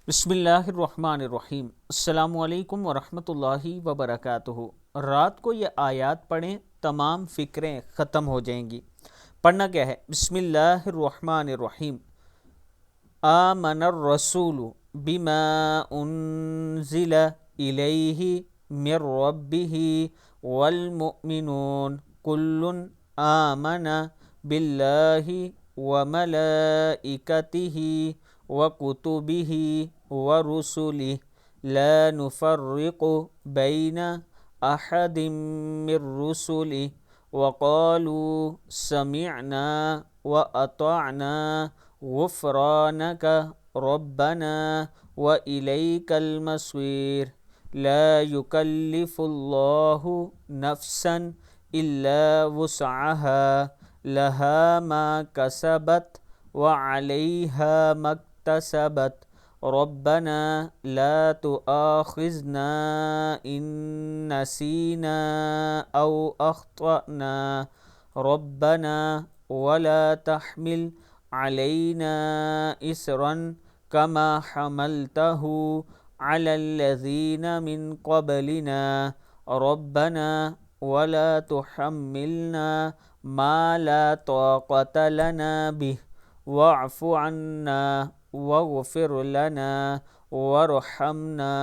بسم اللہ الرحمن الرحیم۔ السلام علیکم ورحمۃ اللہ وبرکاتہ۔ رات کو یہ آیات پڑھیں، تمام فکریں ختم ہو جائیں گی۔ پڑھنا کیا ہے؟ بسم اللہ الرحمن الرحیم۔ آمن الرسول بما انزل الیہ من ربہ والمؤمنون کل آمن باللہ وملائکتہ وکتبہ ورسلہ لا نفرق بین احد من رسلہ وقالوا سمعنا واطعنا غفرانک ربنا وإلیک المصیر لا یکلف اللہ نفسا الا وسعها لها ما کسبت وعليها ما اكتسبت ربنا لا تؤاخذنا إن نسينا أو أخطأنا ربنا ولا تحمل علينا إسرا كما حملته على الذين من قبلنا ربنا ولا تحملنا ما لا طاقة لنا به واعف عنا واغفر لنا وارحمنا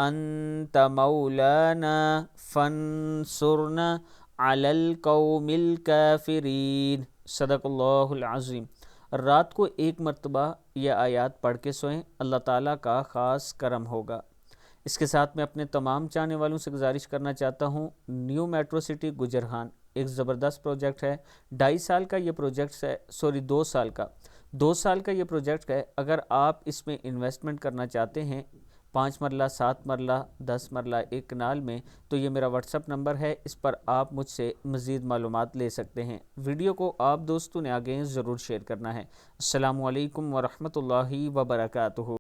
انت مولانا فانصرنا على القوم الكافرین۔ صدق اللہ العظیم۔ رات کو ایک مرتبہ یہ آیات پڑھ کے سوئیں، اللہ تعالیٰ کا خاص کرم ہوگا۔ اس کے ساتھ میں اپنے تمام چاہنے والوں سے گزارش کرنا چاہتا ہوں، نیو میٹرو سٹی گجرہان ایک زبردست پروجیکٹ ہے۔ 2.5 سال کا یہ پروجیکٹ ہے، 2 سال کا 2 سال کا یہ پروجیکٹ ہے۔ اگر آپ اس میں انویسٹمنٹ کرنا چاہتے ہیں 5 مرلہ 7 مرلہ 10 مرلہ ایک کنال میں، تو یہ میرا واٹس اپ نمبر ہے، اس پر آپ مجھ سے مزید معلومات لے سکتے ہیں۔ ویڈیو کو آپ دوستوں نے آگے ضرور شیئر کرنا ہے۔ السلام علیکم ورحمۃ اللہ وبرکاتہ۔